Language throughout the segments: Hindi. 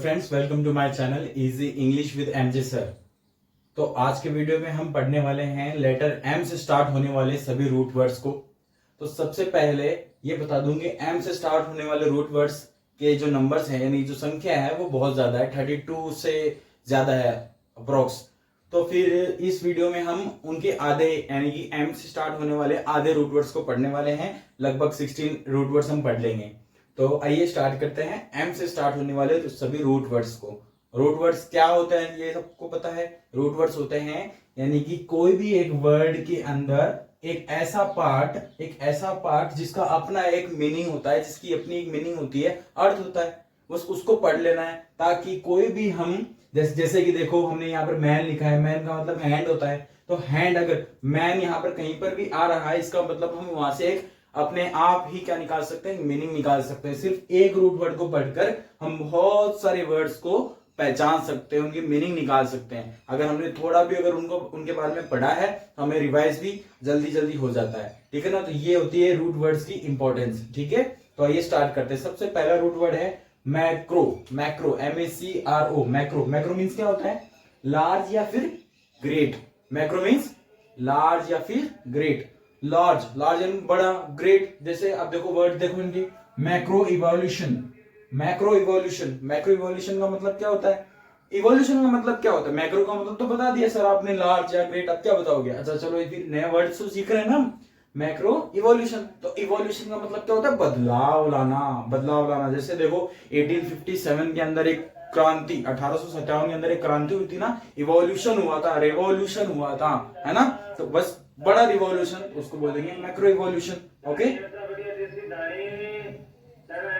Friends, welcome to my channel easy English with MJ sir. तो आज के वीडियो में हम पढ़ने वाले हैं लेटर एम से स्टार्ट होने वाले सभी रूट वर्ड्स को। तो सबसे पहले ये बता दूंगी, एम से स्टार्ट होने वाले रूट वर्ड्स के जो नंबर्स हैं यानी जो संख्या है वो बहुत ज्यादा है, 32 से ज्यादा है अप्रोक्स। तो फिर इस वीडियो में हम उनके आधे यानी कि एम से स्टार्ट होने वाले आधे रूट वर्ड्स को पढ़ने वाले हैं। लगभग 16 रूट वर्ड्स हम पढ़ लेंगे। तो आइए स्टार्ट करते हैं एम से स्टार्ट होने वाले तो सभी रूट वर्ड्स को। रूट वर्ड्स क्या होते हैं ये सबको पता है। रूट वर्ड्स होते हैं यानी कि कोई भी एक वर्ड के अंदर एक ऐसा पार्ट जिसका अपना एक मीनिंग होता है, जिसकी अपनी एक मीनिंग होती है, अर्थ होता है, बस उसको पढ़ लेना है। ताकि कोई भी हम जैसे कि देखो हमने यहाँ पर मैन लिखा है, मैन का मतलब हैंड होता है। तो हैंड, अगर मैन यहाँ पर कहीं पर भी आ रहा है, इसका मतलब हम वहां से एक अपने आप ही क्या निकाल सकते हैं, मीनिंग निकाल सकते हैं। सिर्फ एक रूट वर्ड को पढ़कर हम बहुत सारे वर्ड्स को पहचान सकते हैं, उनकी मीनिंग निकाल सकते हैं। अगर हमने थोड़ा भी अगर उनके बारे में पढ़ा है तो हमें रिवाइज भी जल्दी हो जाता है, ठीक है ना। तो ये होती है रूट वर्ड्स की इंपॉर्टेंस, ठीक है। तो आइए स्टार्ट करते हैं। सबसे पहला रूट वर्ड है macro. Macro MACRO। Macro macro means क्या होता है, लार्ज या फिर ग्रेट। मैक्रो मीन्स लार्ज या फिर ग्रेट। लार्ज यानी बड़ा, ग्रेट जैसे अब देखो वर्ड देखो इनके, मैक्रो इवोल्यूशन। मैक्रो इवोल्यूशन का मतलब क्या होता है, इवोल्यूशन का मतलब क्या होता है। मैक्रो का मतलब तो बता दिया सर आपने, लार्ज या ग्रेट। अब क्या बताओगे। अच्छा चलो फिर नए वर्ड तो सीख रहे हैं ना। मैक्रो इवोल्यूशन, तो इवोल्यूशन का मतलब क्या होता है, बदलाव लाना। जैसे देखो 1857 के अंदर एक क्रांति, 1857 के अंदर एक क्रांति हुई थी ना, इवोल्यूशन हुआ था, रेवोल्यूशन हुआ था, है ना। तो बस बड़ा रिवॉल्यूशन, उसको बोलेंगे मैक्रो इवोल्यूशन। ओके,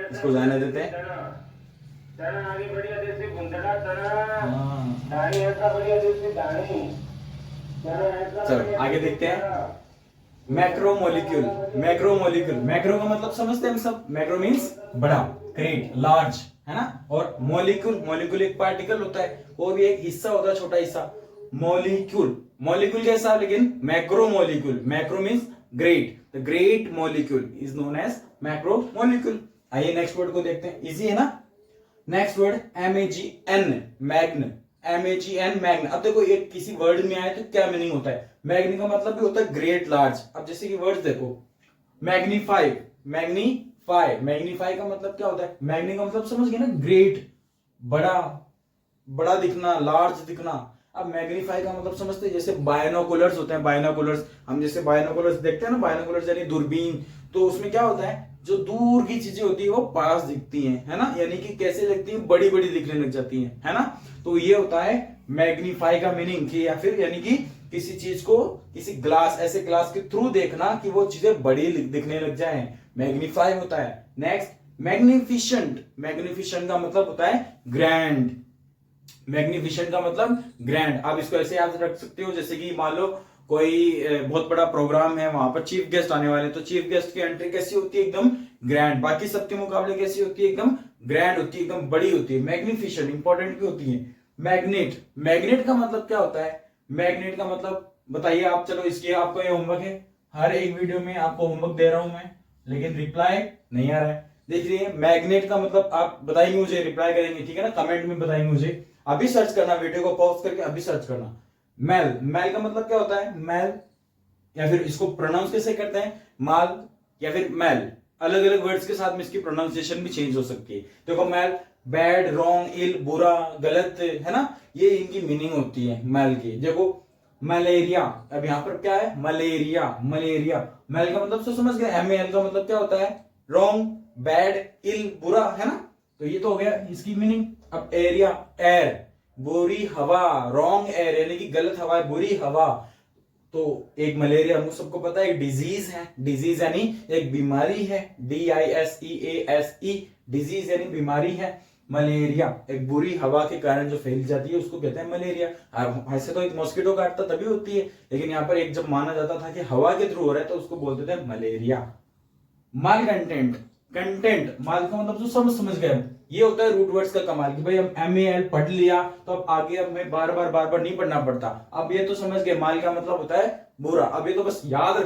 इसको जाने देते हैं। चलो आगे देखते हैं। मैक्रोमोलिक्यूल। मैक्रो का मतलब समझते हैं हम सब। मैक्रो मीन्स बड़ा, ग्रेट, लार्ज, है ना। और मोलिक्यूल एक पार्टिकल होता है, वो भी एक हिस्सा होता है, छोटा हिस्सा। मोलिक्यूल कैसा, लेकिन macromolecule. Macro means great, the great molecule is known as macromolecule. आइए नेक्स्ट वर्ड को देखते हैं, इजी है ना। Next word MAGN, magn. Magn. अब देखो एक किसी वर्ड में आए तो क्या मीनिंग होता है। मैग्नी का मतलब भी होता है ग्रेट, लार्ज। अब जैसे कि वर्ड देखो, मैग्नीफाई का मतलब क्या होता है, मैग्नी का मतलब समझ गए ना, ग्रेट, बड़ा दिखना, लार्ज दिखना। अब मैग्नीफाई का मतलब समझते हैं, जैसे बायनोकुलर्स होते हैं। बायनोकुलर्स, हम जैसे बायनोकुलर्स देखते हैं ना, बायनोकुलर्स यानी दूरबीन। तो उसमें क्या होता है, जो दूर की चीजें होती है वो पास दिखती हैं, है ना। यानी कि कैसे लगती है, बड़ी दिखने लग जाती हैं, है ना। तो ये होता है मैग्नीफाई का मीनिंग, कि या फिर यानी कि किसी चीज को, किसी ग्लास, ऐसे ग्लास के थ्रू देखना कि वो चीजें बड़ी दिखने लग जाए, मैग्नीफाई होता है। नेक्स्ट मैग्निफिशेंट का मतलब होता है ग्रैंड। मैग्निफिशेंट का मतलब ग्रैंड। आप इसको ऐसे याद रख सकते हो, जैसे कि मान लो कोई बहुत बड़ा प्रोग्राम है, वहां पर चीफ गेस्ट आने वाले, तो चीफ गेस्ट की एंट्री कैसी होती है, एकदम ग्रैंड। बाकी सबके मुकाबले कैसी होती है, एकदम ग्रैंड होती है, एकदम बड़ी होती है। मैग्निफिशेंट इंपॉर्टेंट भी होती है। मैग्नेट का मतलब क्या होता है, मैग्नेट का मतलब बताइए आप। चलो इसके आपको ये होमवर्क है, हर एक वीडियो में आपको होमवर्क दे रहा हूं मैं, लेकिन रिप्लाई नहीं आ रहा है। देख लीजिए, मैग्नेट का मतलब आप बताइए मुझे, रिप्लाई करेंगे, ठीक है ना, कमेंट में बताएंगे मुझे। अभी सर्च करना, वीडियो को पॉज करके अभी सर्च करना। मैल का मतलब क्या होता है, मैल, या फिर इसको प्रोनाउंस कैसे करते हैं, माल या फिर मैल। अलग अलग वर्ड्स के साथ में इसकी प्रोनाउंसिएशन भी चेंज हो सकती है। देखो मैल, बैड, रॉन्ग, इल, बुरा, गलत, है ना, ये इनकी मीनिंग होती है मैल की। देखो मलेरिया, अब यहाँ पर क्या है, मलेरिया। मैल का मतलब तो समझ गए। MAL का मतलब क्या होता है, रॉन्ग, बैड, इल, बुरा, है ना। तो ये तो हो गया इसकी मीनिंग। अब एरिया, एयर, बुरी हवा, रॉन्ग एयर यानी कि गलत हवा, बुरी हवा। तो एक मलेरिया हमको सबको पता है, एक डिजीज है। डिजीज यानी एक बीमारी है, DISEASE, डिजीज यानी बीमारी है। मलेरिया एक बुरी हवा के कारण जो फैल जाती है उसको कहते हैं मलेरिया। ऐसे तो एक मॉस्किटो काटता तभी होती है, लेकिन यहाँ पर एक जब माना जाता था कि हवा के थ्रू हो रहा है तो उसको बोलते थे मलेरिया। माल कंटेंट, माल का मतलब तो समझ गए। ये होता है रूट वर्ड्स का कमाल, कि भाई हम MAL पढ़ लिया तो अब आगे हमें बार बार नहीं पढ़ना पड़ता। अब ये तो समझ गए, माल का मतलब होता है बुरा। अब ये तो बस याद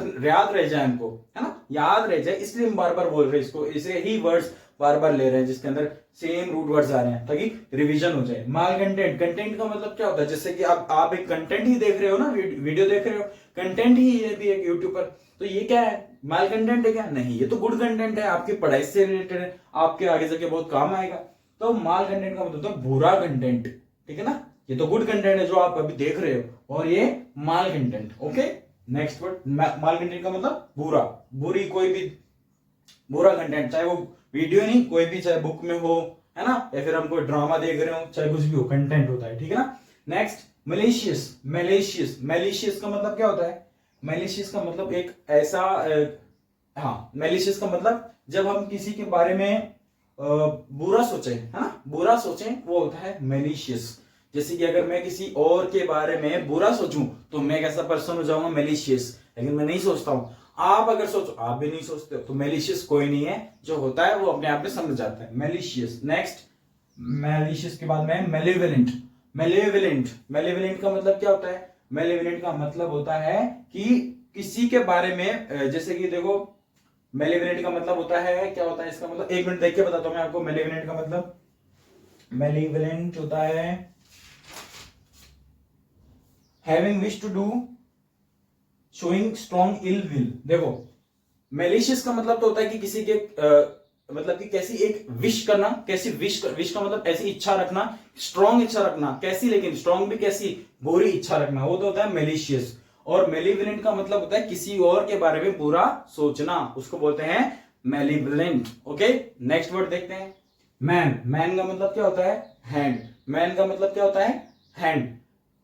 रह जाए हमको, है ना, याद रह जाए, इसलिए हम बार बोल रहे हैं इसको। इसे ही वर्ड्स बार बार ले रहे हैं, जिसके अंदर सेम रूट वर्ड्स आ रहे हैं, ताकि रिवीजन हो जाए। माल कंटेंट, कंटेंट का मतलब क्या होता है, जैसे कि आप एक कंटेंट ही देख रहे हो ना, वीडियो देख रहे हो, कंटेंट ही ये भी एक यूट्यूब पर, तो ये क्या है, माल कंटेंट है क्या? नहीं, ये तो गुड कंटेंट है, आपकी पढ़ाई से रिलेटेड है, आपके आगे जाके बहुत काम आएगा। तो माल कंटेंट का मतलब होता है बुरा कंटेंट, ठीक है ना। ये तो गुड कंटेंट है जो आप अभी देख रहे हो, और ये माल कंटेंट। ओके, नेक्स्ट वर्ड, माल कंटेंट का मतलब बुरा, बुरी कोई भी बुरा कंटेंट, चाहे वो वीडियो नहीं, कोई भी, चाहे बुक में हो, है ना, या फिर हम कोई ड्रामा देख रहे हो, चाहे कुछ भी हो, कंटेंट होता है, ठीक है ना। नेक्स्ट, मैलिशियस, मैलिशियस, मैलिशियस का मतलब क्या होता है? मैलिशियस का मतलब एक ऐसा हाँ, मैलिशियस का मतलब जब हम किसी के बारे में बुरा सोचें, है ना, बुरा सोचें, वो होता है मैलिशियस। जैसे कि अगर मैं किसी और के बारे में बुरा सोचूं तो मैं एक ऐसा पर्सन हो जाऊंगा मैलिशियस, लेकिन मैं नहीं सोचता हूं। आप अगर सोचो, आप भी नहीं सोचते हो, तो मैलिशियस कोई नहीं है, जो होता है वो अपने आप में समझ जाता है, मैलिशियस। नेक्स्ट, मैलिशियस के बाद में मेलेवोलेंट, मेलेवोलेंट, मेलेवोलेंट का मतलब क्या होता है? मेलेवोलेंट का मतलब होता है कि किसी के बारे में, जैसे कि देखो, मेलेवोलेंट का मतलब होता है, क्या होता है इसका मतलब, एक मिनट देख के बताता हूं मैं आपको। मेलेवोलेंट का मतलब, मेलेवोलेंट होता है having wish to do, showing strong ill will. देखो, मेलिशियस का मतलब तो होता है कि किसी के मतलब कि कैसी एक विश करना, कैसी विश का मतलब ऐसी इच्छा रखना, स्ट्रॉन्ग इच्छा रखना, कैसी, लेकिन स्ट्रॉन्ग भी कैसी, बुरी इच्छा रखना, वो तो होता है मेलिशियस। और मेलिवोलेंट का मतलब होता है किसी और के बारे में बुरा सोचना, उसको बोलते हैं मेलिवोलेंट। ओके, नेक्स्ट वर्ड देखते हैं, मैन। मैन का मतलब क्या होता है? हैंड। मैन का मतलब क्या होता है? हैंड।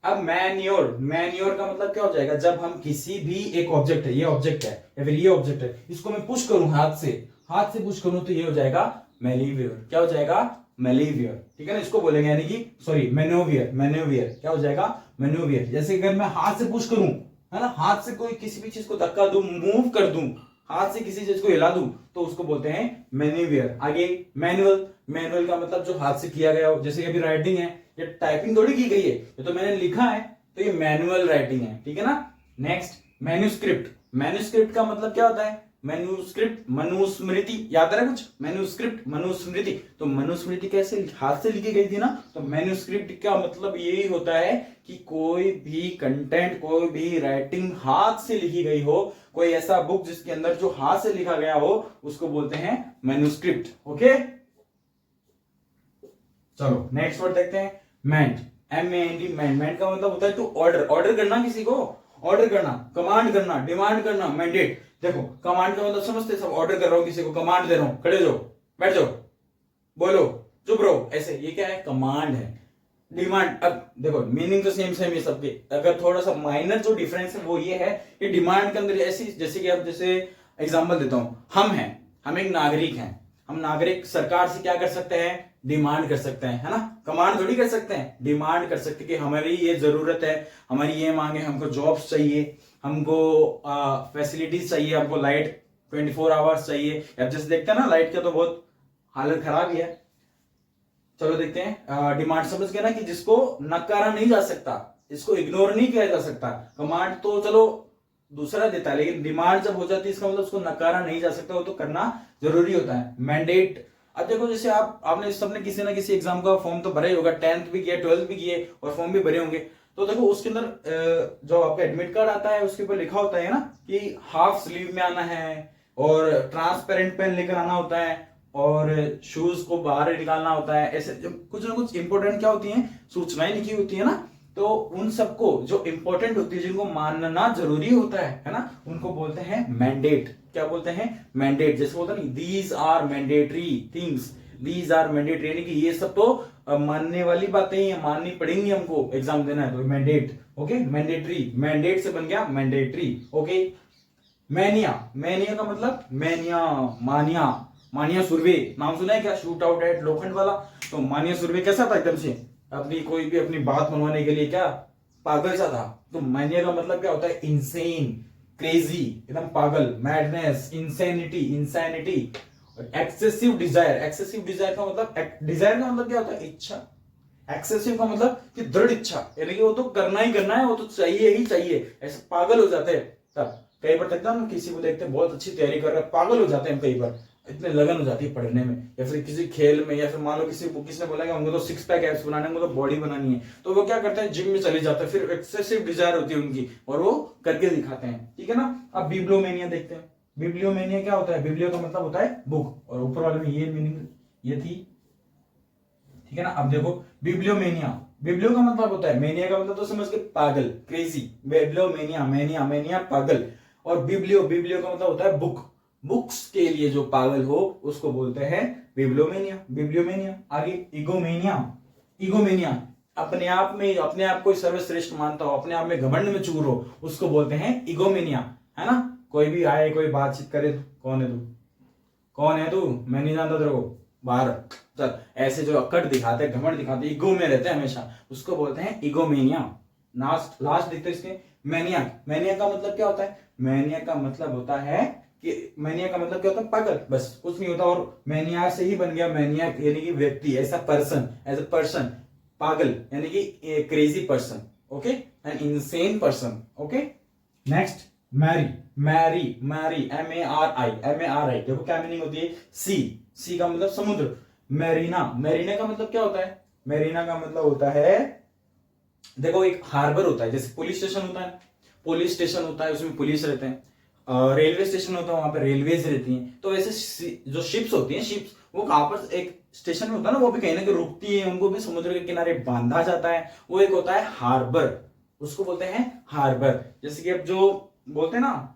अब मैन्योर, मैन्योर का मतलब क्या हो जाएगा? जब हम किसी भी एक ऑब्जेक्ट है, ये ऑब्जेक्ट है या फिर ये ऑब्जेक्ट है, इसको मैं पुश करूं हाथ से पुश करूं, तो ये हो जाएगा मेलिवियर। क्या हो जाएगा? मेलिवियर, ठीक है ना। इसको बोलेंगे यानी कि सॉरी, मेनोवियर, मेनोवियर क्या हो जाएगा? मेनोवियर। जैसे अगर मैं हाथ से पुश करूं, है ना, हाथ से कोई किसी भी चीज को धक्का दूं, मूव कर दूं, हाथ से किसी चीज को हिला दूं, तो उसको बोलते हैं मेन्यूवियर। आगे मैनुअल, मैनुअल का मतलब जो हाथ से किया गया हो, जैसे अभी राइटिंग है, ये टाइपिंग थोड़ी की गई है, ये तो मैंने लिखा है, तो ये मैनुअल राइटिंग है, ठीक है ना। Next, manuscript. मैन्यूस्क्रिप्ट का मतलब क्या होता है? मैन्यूस्क्रिप्ट, मनुस्मृति, याद आ रहा है कुछ? मैन्यूस्क्रिप्ट, मनुस्मृति, तो मनुस्मृति कैसे हाथ से लिखी गई थी ना, तो मैन्यूस्क्रिप्ट का मतलब यही होता है कि कोई भी कंटेंट, कोई भी राइटिंग हाथ से लिखी गई हो, कोई ऐसा बुक जिसके अंदर जो हाथ से लिखा गया हो, उसको बोलते हैं मैन्यूस्क्रिप्ट। ओके, चलो नेक्स्ट वर्ड देखते हैं, मैंट, MENT, मैंट। मैंट का मतलब होता है टू ऑर्डर, ऑर्डर करना किसी को, ऑर्डर करना, कमांड करना, डिमांड करना, मैंडेट। देखो, कमांड का मतलब समझते सब, ऑर्डर कर रहा हूं किसी को, कमांड दे रहा हूं, खड़े जाओ, बैठ जाओ, बोलो, चुप रहो, ऐसे, ये क्या है? कमांड है। डिमांड, अब देखो मीनिंग तो सेम सेम है सबके, अगर थोड़ा सा माइनर जो डिफरेंस है वो ये है कि डिमांड के अंदर ऐसी, जैसे कि अब जैसे एग्जांपल देता हूं, हम एक नागरिक हैं, हम नागरिक सरकार से क्या कर सकते हैं? डिमांड कर सकते हैं, है ना। कमांड थोड़ी कर सकते हैं, डिमांड कर सकते हैं कि हमारी ये जरूरत है, हमारी ये मांग है, हमको जॉब्स चाहिए, हमको फैसिलिटीज चाहिए, हमको लाइट 24 आवर्स चाहिए। अब जैसे देखते हैं ना, लाइट का तो बहुत हालत खराब ही है। चलो देखते हैं, डिमांड समझ गए ना, कि जिसको नकारा नहीं जा सकता, इसको इग्नोर नहीं किया जा सकता। कमांड तो चलो दूसरा देता है, लेकिन डिमांड जब हो जाती है, इसका मतलब उसको नकारा नहीं जा सकता, वो तो करना जरूरी होता है। मैंडेट, अब देखो जैसे आपने सबने किसी ना किसी एग्जाम का फॉर्म तो भरा ही होगा, 10th भी किया, 12th भी किए, और फॉर्म भी भरे होंगे। तो देखो उसके अंदर जो आपका एडमिट कार्ड आता है, उसके ऊपर लिखा होता है ना कि हाफ स्लीव में आना है, और ट्रांसपेरेंट पेन लेकर आना होता है, और शूज को बाहर निकालना होता है। ऐसे कुछ ना कुछ इंपॉर्टेंट क्या होती हैं, सूचनाएं लिखी होती है ना, तो उन सबको जो इंपॉर्टेंट होती है, जिनको मानना जरूरी होता है ना, उनको बोलते हैं मैंडेट। क्या बोलते हैं? मैंडेट। जैसे बोलते हैं these are mandatory things, these are mandatory, यानी कि ये सब तो मानने वाली बातें ही माननी पड़ेंगी, हमको एग्जाम देना है तो मैंडेट। ओके, मैंडेटरी, मैंडेट से बन गया मैंडेटरी। ओके, मैनिया, मैनिया का मतलब मैनिया, मानिया, मानिया सुरभि, नाम सुना है क्या? शूट आउट एट लोखंड वाला। तो मानिया सुरभि कैसा था? एकदम से अपनी कोई भी अपनी बात मनवाने के लिए क्या पागल सा था। तो मानिया का मतलब क्या होता है? इंसेन, क्रेजी, एकदम पागल, madness, insanity, insanity. Excessive desire, excessive desire का मतलब, डिजायर का मतलब क्या होता है? इच्छा। एक्सेसिव का मतलब कि दृढ़ इच्छा, यानी कि वो तो करना ही करना है, वो तो चाहिए ही चाहिए, ऐसे पागल हो जाते हैं। तब कई बार देखता हूँ किसी को देखते हैं बहुत अच्छी तैयारी कर रहा है, पागल हो जाते हैं कई बार, इतने लगन हो जाती है पढ़ने में या फिर किसी खेल में, या फिर मान लो किसने बोला कि हमको तो 6 पैक एब्स बनाने हैं, हमको तो बॉडी बनानी है, तो वो क्या करते हैं, जिम में चले जाते हैं, फिर एक्सेसिव डिजायर होती है उनकी और वो करके दिखाते हैं, ठीक है ना। अब बिब्लियोमेनिया देखते हैं। बिब्लियोमेनिया क्या होता है, बिब्लियो का मतलब होता है बुक, और ऊपर वाले में ये मीनिंग ये थी, ठीक है ना। अब देखो बिब्लियोमेनिया, बिब्लियो का मतलब होता है, मेनिया का मतलब तो समझ के पागल, क्रेजी, बिब्लियोमेनिया, मेनिया मेनिया पागल, और बिब्लियो का मतलब होता है बुक, बुक्स के लिए जो पागल हो उसको बोलते हैं बिब्लियोमेनिया। आगे इगोमेनिया, इगोमेनिया अपने आप को सर्वश्रेष्ठ मानता हो, अपने आप में घमंड में चूर हो, उसको बोलते हैं इगोमेनिया, है ना। कोई भी आए, कोई बातचीत करे, कौन है तू, कौन है तू, मैं नहीं जानता तेरे को, बाहर चल, ऐसे जो अक्कड़ दिखाते, घमंड दिखाते, ईगो में रहते हैं हमेशा, उसको बोलते हैं इगोमेनिया। लास्ट देखते इसके मैनियक। मैनियक का मतलब क्या होता है, मैनियक का मतलब होता है कि मैनिया का मतलब क्या होता है, पागल, बस कुछ नहीं होता। और मैनिया से ही बन गया मैनियक, यानी कि व्यक्ति, ऐसा पर्सन, एज अ पर्सन, पागल यानी कि crazy person, okay, an insane person, okay. Next mari, mari MARI, देखो क्या मीनिंग होती है, सी का मतलब समुद्र। मैरीना, मैरीना का मतलब क्या होता है, मैरीना का मतलब होता है, देखो एक हार्बर होता है, जैसे पुलिस स्टेशन होता है, पुलिस स्टेशन होता है, उसमें पुलिस रहते हैं, रेलवे स्टेशन होता है, वहां पे रेलवेज रहती हैं। तो वैसे जो शिप्स होती हैं, शिप्स वो कहां पर एक स्टेशन में होता है ना, वो भी कहीं ना कहीं रुकती है, उनको भी समुद्र के किनारे बांधा जाता है, वो एक होता है हार्बर, उसको बोलते हैं हार्बर। जैसे कि अब जो बोलते हैं ना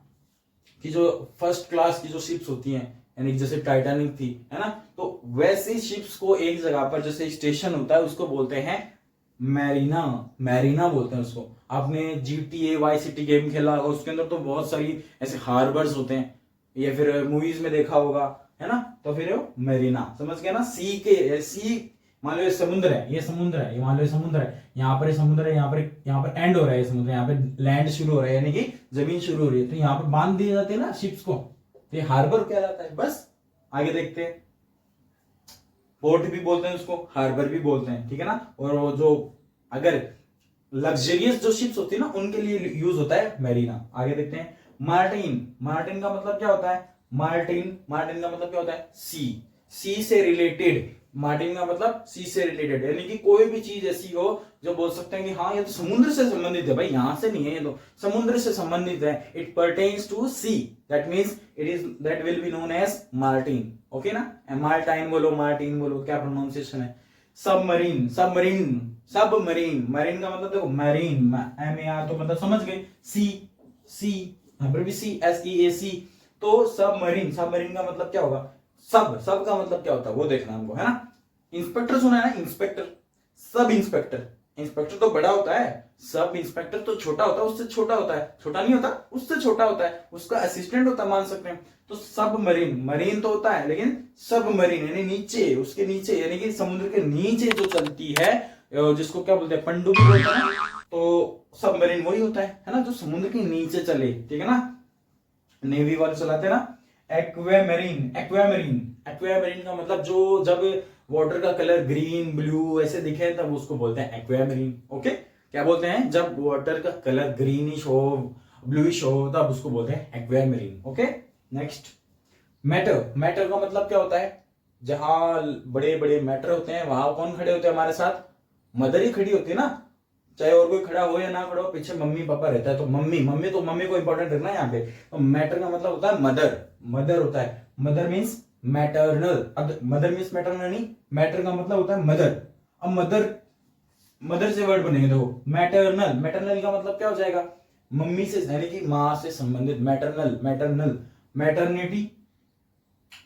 कि जो फर्स्ट क्लास की जो शिप्स होती हैं, यानी जैसे टाइटैनिक थी, है ना, तो वैसे शिप्स को एक जगह पर जैसे स्टेशन होता है उसको बोलते हैं मैरीना, मैरीना बोलते हैं उसको। आपने GTA वाई सिटी गेम खेला और उसके अंदर तो बहुत सारी ऐसे हार्बर्स होते हैं, या फिर मूवीज में देखा होगा, है ना, तो फिर वो मैरीना, समझ गया ना। सी मान लो ये समुद्र है, ये समुद्र है, ये मान लो ये समुद्र है, यहाँ पर ये समुद्र है, यहाँ पर एंड हो रहा है ये समुद्र, यहाँ पे लैंड शुरू हो रहा है, यानी कि जमीन शुरू हो रही है, तो यहाँ पर बांध दिए जाते हैं ना शिप्स को, तो ये हार्बर कहलाता है। बस आगे देखते हैं, पोर्ट भी बोलते हैं उसको, हार्बर भी बोलते हैं, ठीक है ना। और वो जो अगर लग्जरियस जो शिप्स होती है ना उनके लिए यूज होता है मैरीना। आगे देखते हैं मार्टिन, मार्टिन का मतलब क्या होता है, मार्टिन का मतलब क्या होता है, सी से रिलेटेड, मार्टिन का मतलब सी से रिलेटेड, यानी कि कोई भी चीज ऐसी हो जो बोल सकते हैं कि हाँ ये तो समुद्र से संबंधित है, भाई यहां से नहीं है, ये तो समुद्र से संबंधित है, it pertains to sea, that means that will be known as maritime, okay ना। मार्टाइन बोलो, मार्टिन बोलो, क्या प्रोनाउंसिएशन है। सबमरीन, मरीन का मतलब देखो, मरीन MAR तो मतलब समझ गए, सी यहाँ पर भी SEAC, तो सबमरीन का मतलब क्या होगा, सब का मतलब क्या होता है वो देखना हमको, है ना। इंस्पेक्टर सुना है ना, इंस्पेक्टर, सब इंस्पेक्टर तो बड़ा होता है, सब इंस्पेक्टर तो छोटा होता है, उससे छोटा होता है, छोटा नहीं होता, उससे छोटा होता है, उसका असिस्टेंट होता है, मान सकते हैं। तो सब मरीन तो होता है, लेकिन सब मरीन यानी नीचे, उसके नीचे, यानी कि समुद्र के नीचे जो चलती है, जिसको क्या बोलते हैं, पनडुब्बी बोलते हैं ना, तो सबमरीन वही होता है ना, जो समुद्र के नीचे चले, ठीक है ना। नेवी वाले चलाते हैं ना। एक्वामरीन का मतलब जो जब वाटर का कलर ग्रीन ब्लू ऐसे दिखे तब उसको बोलते हैं एक्वामरीन, ओके। क्या बोलते हैं, जब वाटर का कलर ग्रीनिश हो, ब्लूइश हो, तब उसको बोलते हैं एक्वामरीन, ओके। नेक्स्ट मैटर का मतलब क्या होता है, जहां बड़े बड़े मैटर होते हैं वहां कौन खड़े होते हैं हमारे साथ, मदर ही खड़ी होती है ना, चाहे और कोई खड़ा हो या ना खड़ा हो, पीछे मम्मी पापा रहता है, तो मम्मी को इंपॉर्टेंट रखना है यहाँ पे। तो मैटर का मतलब होता है मदर होता है, मदर मीन्स मैटरनल। अब मदर मीन्स मैटरनल नहीं, मैटर का मतलब होता है मदर। अब मदर से वर्ड बनेंगे, देखो मैटरनल का मतलब क्या हो जाएगा, मम्मी से, यानी कि माँ से संबंधित,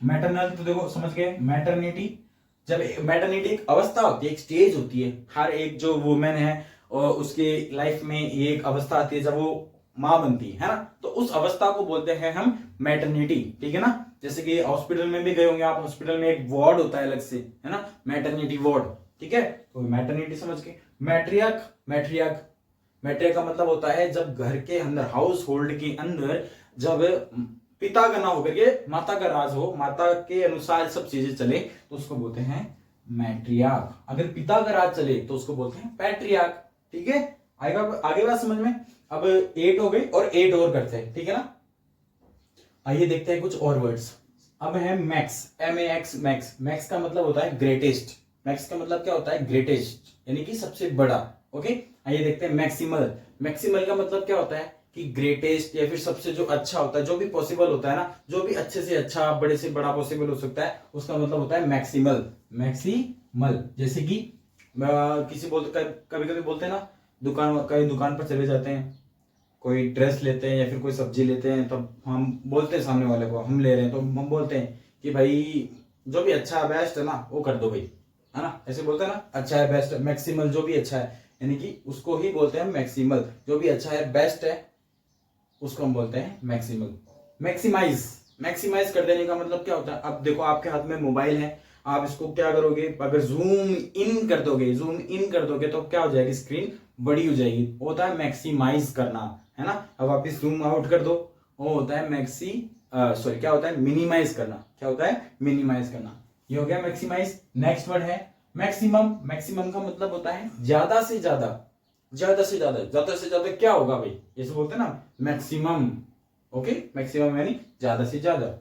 मैटरनल तो देखो समझ गए, मैटरनिटी, जब मैटरनिटी एक अवस्था होती है, एक स्टेज होती है, हर एक जो वुमेन है और उसके लाइफ में ये एक अवस्था आती है जब वो माँ बनती है ना, तो उस अवस्था को बोलते हैं हम मैटरनिटी, ठीक है ना। जैसे कि हॉस्पिटल में भी गए होंगे आप, हॉस्पिटल में एक वार्ड होता है अलग से, है ना, मैटरनिटी वार्ड, ठीक है, तो मैटरनिटी समझ के। मैट्रियक का मतलब होता है जब घर के अंदर, हाउस होल्ड के अंदर, जब पिता का ना होकर के माता का राज हो, माता के अनुसार सब चीजें चले, तो उसको बोलते हैं मैट्रियार्क। अगर पिता का राज चले तो उसको बोलते हैं पैट्रियार्क, ठीक है। आएगा आगे बात समझ में। अब 8 हो गई और 8 और करते हैं, ठीक है ना। आइए देखते हैं कुछ और वर्ड्स। अब है मैक्स, MAX, मैक्स। मैक्स का मतलब होता है ग्रेटेस्ट। मैक्स का मतलब क्या होता है? ग्रेटेस्ट, यानी कि सबसे बड़ा। ओके, आइए देखते हैं मैक्सिमल। मैक्सिमल का मतलब क्या होता है कि ग्रेटेस्ट या फिर सबसे जो अच्छा होता है, जो भी पॉसिबल होता है ना, जो भी अच्छे से अच्छा, बड़े से बड़ा पॉसिबल हो सकता है, उसका मतलब होता है मैक्सिमल। मैक्सिमल, जैसे कि किसी बोलते, कभी कभी बोलते हैं ना, कहीं दुकान पर चले जाते हैं, कोई ड्रेस लेते हैं या फिर कोई सब्जी लेते हैं, तो हम बोलते हैं सामने वाले को, हम ले रहे हैं तो हम बोलते हैं कि भाई जो भी अच्छा है, बेस्ट है ना, वो कर दो भाई, है ना, ऐसे बोलते हैं ना, अच्छा है, बेस्ट है, मैक्सिमल, जो भी अच्छा है, यानी कि उसको ही बोलते हैं मैक्सिमल। जो भी अच्छा है, बेस्ट है, उसको हम बोलते हैं मैक्सिमल। मैक्सिमाइज, मैक्सिमाइज कर देने का मतलब क्या होता है? अब देखो आपके हाथ में मोबाइल है, आप इसको क्या करोगे, अगर जूम इन कर दोगे, जूम इन कर दोगे तो क्या हो जाएगी? स्क्रीन बड़ी हो जाएगी, वो होता है मैक्सिमाइज करना, है ना। अब आप इस जूम आउट कर दो, वो होता है सॉरी, क्या होता है? मिनिमाइज करना। क्या होता है? मिनिमाइज करना। ये हो गया मैक्सिमाइज। नेक्स्ट वर्ड है मैक्सिमम। मैक्सिमम का मतलब होता है ज्यादा से ज्यादा। ज्यादा से ज्यादा, ज्यादा से ज्यादा क्या होगा भाई? जैसे बोलते हैं ना मैक्सिमम। ओके, मैक्सिमम यानी ज्यादा से ज्यादा।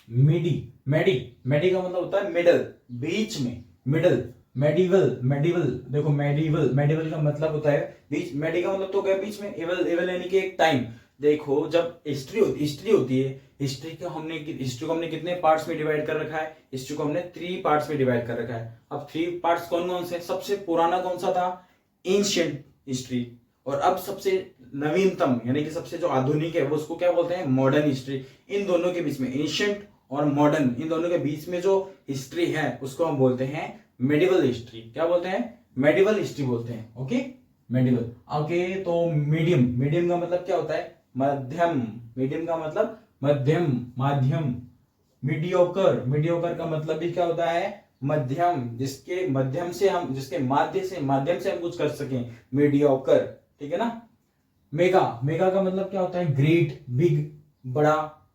मिडी, मेडी, मेडी का मतलब होता है मिडल, बीच में, मिडल। मेडिवल, मेडिवल, देखो मेडिवल, मेडिवल का मतलब होता है बीच, मेडी का मतलब तो गया बीच में, एवल, एवल यानी कि एक टाइम। देखो जब हिस्ट्री होती है, हिस्ट्री को हमने कितने पार्ट्स में डिवाइड कर रखा है? हिस्ट्री को हमने 3 पार्ट्स में डिवाइड कर रखा है। अब 3 पार्ट्स कौन कौन से? सबसे पुराना कौन सा था? Ancient history. और अब सबसे नवीनतम यानी कि सबसे जो आधुनिक है, वो उसको क्या बोलते हैं? Modern history. इन दोनों के बीच में, एंशियंट और मॉडर्न, इन दोनों के बीच में जो हिस्ट्री है, उसको हम बोलते हैं मेडिवल हिस्ट्री। क्या बोलते हैं? मेडिवल हिस्ट्री बोलते हैं। Okay, medieval. ओके, तो मीडियम, मीडियम का मतलब क्या होता है? मध्यम। मीडियम का मतलब मध्यम, माध्यम। मीडियोकर, मीडियोकर का मतलब भी क्या होता है? मध्यम, जिसके माध्यम से हम कुछ कर सकें, मीडियोकर। ठीक है ना। मेगा, मेगा का मतलब क्या होता है? ग्रेट, बिग, बड़ा,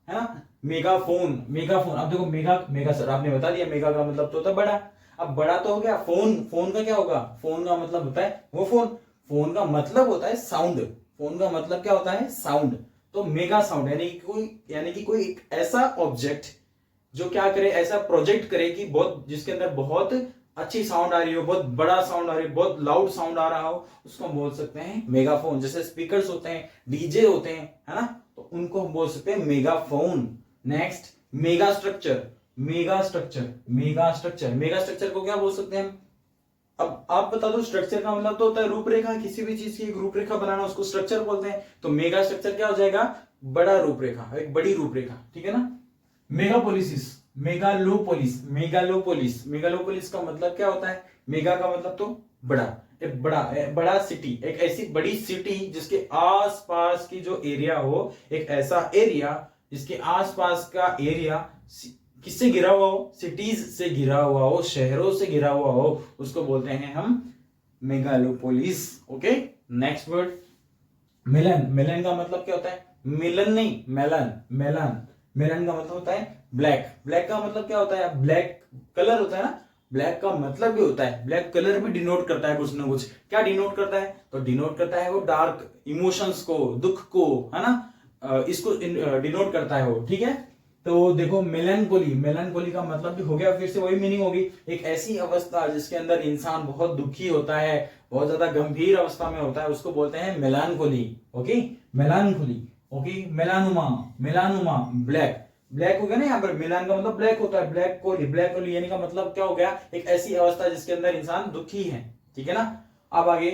है ना। Megaphone, megaphone. अब देखो मेगा, मेगा सर आपने बता दिया, मेगा का मतलब तो होता है बड़ा। अब बड़ा तो हो गया। फोन, फोन का क्या होगा? फोन का मतलब होता है वो फोन। फोन का मतलब होता है साउंड। फोन का मतलब क्या होता है? साउंड। तो मेगा साउंड यानी कि कोई एक ऐसा ऑब्जेक्ट जो क्या करे, ऐसा प्रोजेक्ट करे कि बहुत, जिसके अंदर बहुत अच्छी साउंड आ रही हो, बहुत बड़ा साउंड आ रही हो, बहुत लाउड साउंड आ रहा हो, उसको हम बोल सकते हैं मेगाफोन। जैसे स्पीकर्स होते हैं, डीजे होते हैं, है ना, तो उनको हम बोल सकते हैं megaphone. Next, mega structure. Mega structure, mega structure, mega structure को क्या बोल सकते हैं हम? अब आप बता दो, स्ट्रक्चर का मतलब तो होता है रूपरेखा, किसी भी चीज की एक रूपरेखा बनाना, उसको स्ट्रक्चर बोलते हैं। तो मेगा स्ट्रक्चर क्या हो जाएगा? बड़ा रूपरेखा, एक बड़ी रूपरेखा। ठीक है ना। मेगापोलिसिस, मेगालोपोलिस, मेगालोपोलिस, मेगालोपोलिस का मतलब क्या होता है? मेगा का मतलब तो बड़ा, एक बड़ा सिटी, एक ऐसी बड़ी सिटी जिसके आसपास की जो एरिया हो, एक ऐसा एरिया जिसके आसपास का एरिया किससे घिरा हुआ हो? सिटीज से घिरा हुआ हो, शहरों से घिरा हुआ हो, उसको बोलते हैं हम मेगालोपोलिस। ओके, नेक्स्ट वर्ड मिलन। मिलन का मतलब क्या होता है? मिलन नहीं, मेलन, मेलन। मेलन का मतलब होता है ब्लैक। ब्लैक का मतलब क्या होता है? ब्लैक कलर होता है ना, ब्लैक का मतलब भी होता है, ब्लैक कलर भी डिनोट करता है कुछ ना कुछ। क्या डिनोट करता है? तो डिनोट करता है वो डार्क इमोशंस को, दुख को, है ना, इसको डिनोट करता है वो। ठीक है। तो देखो मेलनकोली, मेलनकोली का मतलब भी हो गया, फिर से वही मीनिंग होगी, एक ऐसी अवस्था जिसके अंदर इंसान बहुत दुखी होता है, बहुत ज्यादा गंभीर अवस्था में होता है, उसको बोलते हैं मेलानकोली। Okay, melancholy. ओके, मेलानुमा, मेलानुमा, ब्लैक। ब्लैक हो गया ना, यहाँ पर मिलान का मतलब ब्लैक होता है, ब्लैक कोली, ब्लैक कोली यानी का मतलब क्या हो गया? एक ऐसी अवस्था जिसके अंदर इंसान दुखी है। ठीक है ना। अब आगे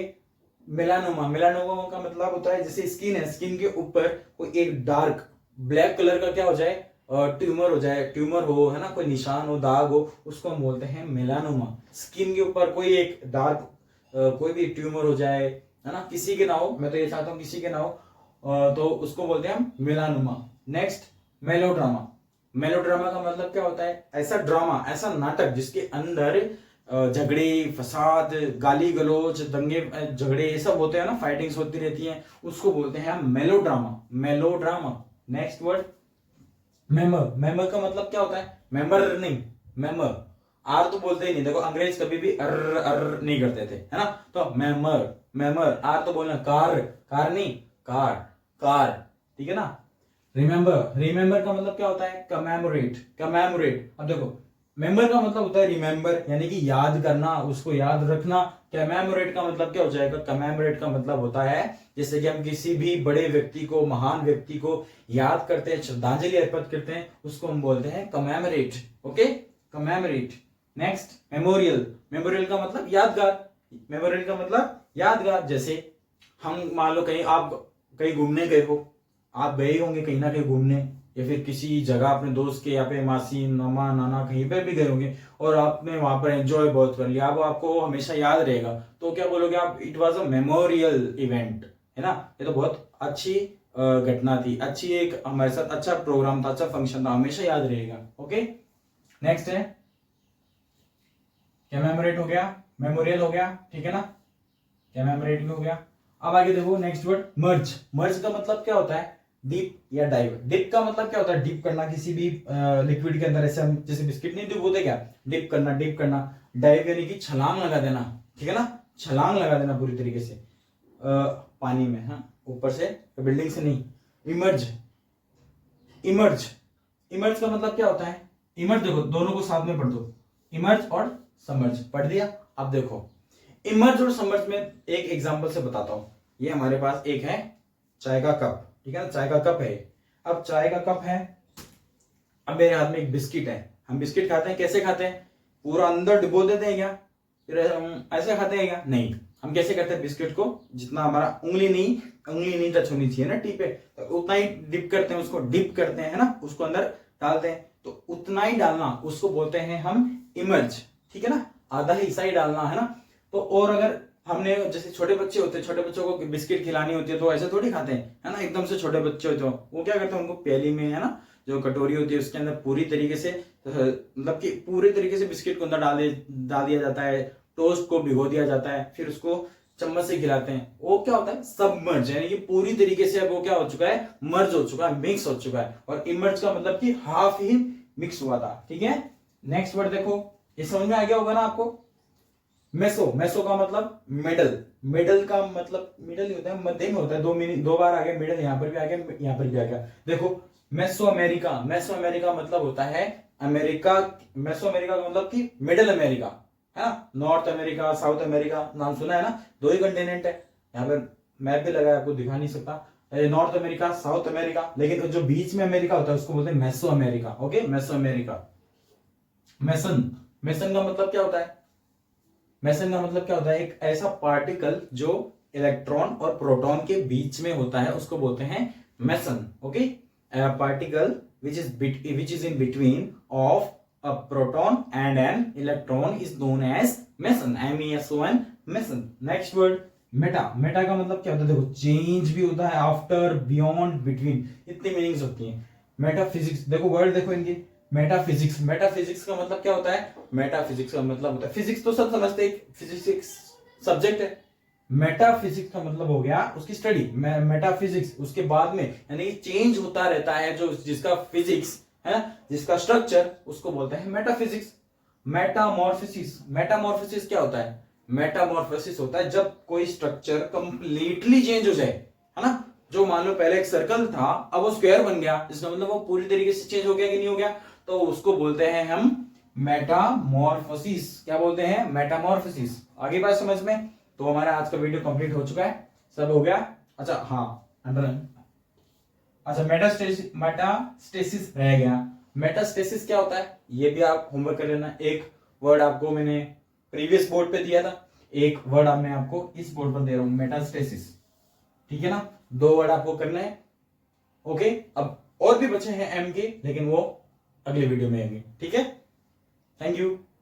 मेलानोमा, मेलानोमा का मतलब होता है जैसे स्किन है, स्किन के ऊपर कोई एक डार्क ब्लैक कलर का क्या हो जाए? ट्यूमर हो जाए, ट्यूमर हो, है ना, कोई निशान हो, दाग हो, उसको हम बोलते हैं मेलानोमा। स्किन के ऊपर कोई एक डार्क कोई भी ट्यूमर हो जाए, है ना, किसी के ना हो, मैं तो ये चाहता हूं किसी के ना हो, तो उसको बोलते हैं हम मेलानोमा। Next, melodrama. मेलोड्रामा का मतलब क्या होता है? ऐसा ड्रामा, ऐसा नाटक जिसके अंदर झगड़े, फसाद, गाली गलौज, दंगे, झगड़े, ये सब होते हैं ना, फाइटिंग्स होती रहती हैं, उसको बोलते हैं हम melodrama, melodrama. Next word memoir. Memoir का मतलब क्या होता है? मेमर नहीं, मेमर। आर तो बोलते ही नहीं, देखो अंग्रेज कभी भी अर नहीं करते थे, है ना। तो मेमर, मेमर। आर तो बोलना कार, कार नहीं, कार, कार। ठीक है ना। रिमेंबर, रिमेंबर का मतलब क्या होता है? Commemorate, commemorate. अब देखो, मेंबर का मतलब होता है रिमेंबर, यानी कि याद करना, उसको याद रखना। कमेमोरेट का मतलब क्या हो जाएगा? कमेमोरेट का मतलब होता है जैसे कि हम किसी भी बड़े व्यक्ति को, महान व्यक्ति को याद करते हैं, श्रद्धांजलि अर्पित करते हैं, उसको हम बोलते हैं commemorate. Okay, commemorate. Next, memorial. Memorial का मतलब यादगार, मेमोरियल का मतलब यादगार। जैसे हम मान लो कहीं आप कहीं घूमने गए हो, आप गए होंगे कहीं ना कहीं घूमने, या फिर किसी जगह अपने दोस्त के यहाँ पे, मासी, मामा, नाना, कहीं पे भी गए होंगे और आपने वहां पर एंजॉय बहुत कर लिया, अब आपको हमेशा याद रहेगा, तो क्या बोलोगे आप? It was a memorial event, है ना? ये तो बहुत अच्छी घटना थी, अच्छी एक हमारे साथ अच्छा प्रोग्राम था, अच्छा फंक्शन था, हमेशा याद रहेगा। ओके, नेक्स्ट है कमेमोरेट हो गया, मेमोरियल हो गया, ठीक है ना? कमेमोरेट हो गया। अब आगे देखो नेक्स्ट वर्ड मर्ज। मर्ज का मतलब क्या होता है? डिप या डाइव। डिप का मतलब क्या होता है? डिप करना किसी भी लिक्विड के अंदर, ऐसे हम जैसे बिस्किट नहीं डिप होते क्या? डिप करना, डिप करना। डाइव यानी कि छलांग लगा देना, ठीक है ना? छलांग लगा देना पूरी तरीके से पानी में, हाँ, ऊपर से, बिल्डिंग से नहीं। इमर्ज, इमर्ज, इमर्ज का मतलब क्या होता है? इमर्ज देखो, दोनों को साथ में पढ़ दो, इमर्ज और समर्ज, पढ़ दिया। अब देखो इमर्ज और समर्ज में एक एग्जांपल से बताता हूं। ये हमारे पास एक है चाय का कप, ठीक है ना? चाय का कप है। अब चाय का कप है, अब मेरे हाथ में एक बिस्किट है। हम बिस्किट खाते हैं, कैसे खाते हैं? पूरा अंदर डिबो देते हैं क्या? फिर हम ऐसे खाते हैं क्या? नहीं। हम कैसे करते हैं? बिस्किट को जितना हमारा उंगली नहीं टच होनी चाहिए ना टी पे, तो उतना ही डिप करते हैं, उसको डिप करते हैं, है ना? उसको अंदर डालते हैं, तो उतना ही डालना, उसको बोलते हैं हम इमर्ज, ठीक है ना? आधा हिस्सा ही डालना, है ना? तो और अगर हमने, जैसे छोटे बच्चे होते हैं, छोटे बच्चों को बिस्किट खिलानी होती है, तो ऐसे थोड़ी खाते हैं, है ना? एकदम से छोटे बच्चे होते हो, वो क्या करते हैं? उनको प्याली में, है ना, जो कटोरी होती है उसके अंदर पूरी तरीके से, मतलब कि पूरी तरीके से बिस्किट को अंदर डाल दिया जाता है, टोस्ट को भिगो दिया जाता है, फिर उसको चम्मच से खिलाते हैं। वो क्या होता है? सबमर्ज, यानी कि पूरी तरीके से अब वो क्या हो चुका है? मर्ज हो चुका है, मिक्स हो चुका है। और इमर्ज का मतलब कि हाफ ही मिक्स हुआ था, ठीक है? नेक्स्ट वर्ड देखो, ये समझ में आ गया होगा ना आपको? मेसो, मेसो का मतलब मिडल। मिडल का मतलब मिडल ही होता है, मध्य में होता है। दो बार आ गया मिडल, यहां पर भी आ गया, यहां पर भी आ गया। देखो मेसो अमेरिका, मेसो अमेरिका मतलब होता है अमेरिका। मेसो अमेरिका का मतलब कि मिडल अमेरिका, है ना? नॉर्थ अमेरिका, साउथ अमेरिका, नाम सुना है ना? दो ही कंटिनेंट है। यहाँ पर मैप भी लगा है, आपको दिखा नहीं सकता। नॉर्थ अमेरिका, साउथ अमेरिका, लेकिन जो बीच में अमेरिका होता है उसको बोलते हैं meso America. Okay, meso America. Mason, mason का मतलब क्या होता है? मेसन का मतलब क्या होता है? एक ऐसा पार्टिकल जो इलेक्ट्रॉन और प्रोटॉन के बीच में होता है, उसको बोलते हैं mason. Okay, particle which is in between of a proton and an electron is known as meson, MESON, meson. Next word Meta. Meta का मतलब क्या होता है? देखो, चेंज भी होता है, आफ्टर, बियॉन्ड, बिटवीन, इतनी मीनिंग्स होती हैं। मेटाफिजिक्स, देखो वर्ड देखो इनकी। मेटाफिजिक्स, मेटाफिजिक्स का मतलब क्या होता है? मेटाफिजिक्स का मतलब होता है, फिजिक्स तो सब समझते हैं, फिजिक्स सब्जेक्ट है। मेटाफिजिक्स का मतलब हो गया उसकी स्टडी, मेटाफिजिक्स। उसके बाद में यानी कि चेंज होता रहता है, जो जिसका फिजिक्स है, जिसका स्ट्रक्चर, उसको बोलते हैं मेटाफिजिक्स। मेटामॉर्फोसिस, मेटामॉर्फोसिस क्या होता है? मेटामॉर्फोसिस होता है जब कोई स्ट्रक्चर कंप्लीटली चेंज हो जाए, है ना? जो मान लो पहले एक सर्कल था, अब वो स्क्वायर बन गया, इसका मतलब वो पूरी तरीके से चेंज हो गया कि नहीं हो गया, तो उसको बोलते हैं हम मेटामॉर्फोसिस। क्या बोलते हैं? मेटामॉर्फोसिस। आगे बात समझ में? तो हमारा आज का वीडियो कंप्लीट हो चुका है, सब हो गया। अच्छा हाँ, अंडरलाइन। अच्छा, मेटास्टेसिस रह गया। मेटास्टेसिस क्या होता है? ये भी आप होमवर्क कर लेना। एक वर्ड आपको मैंने प्रीवियस बोर्ड पे दिया था, एक वर्ड मैं आपको इस बोर्ड पर दे रहा हूं, मेटास्टेसिस, ठीक है ना? दो वर्ड आपको करना है। ओके, अब और भी बचे हैं एम के, लेकिन वो अगले वीडियो में आएंगे, ठीक है? Thank you.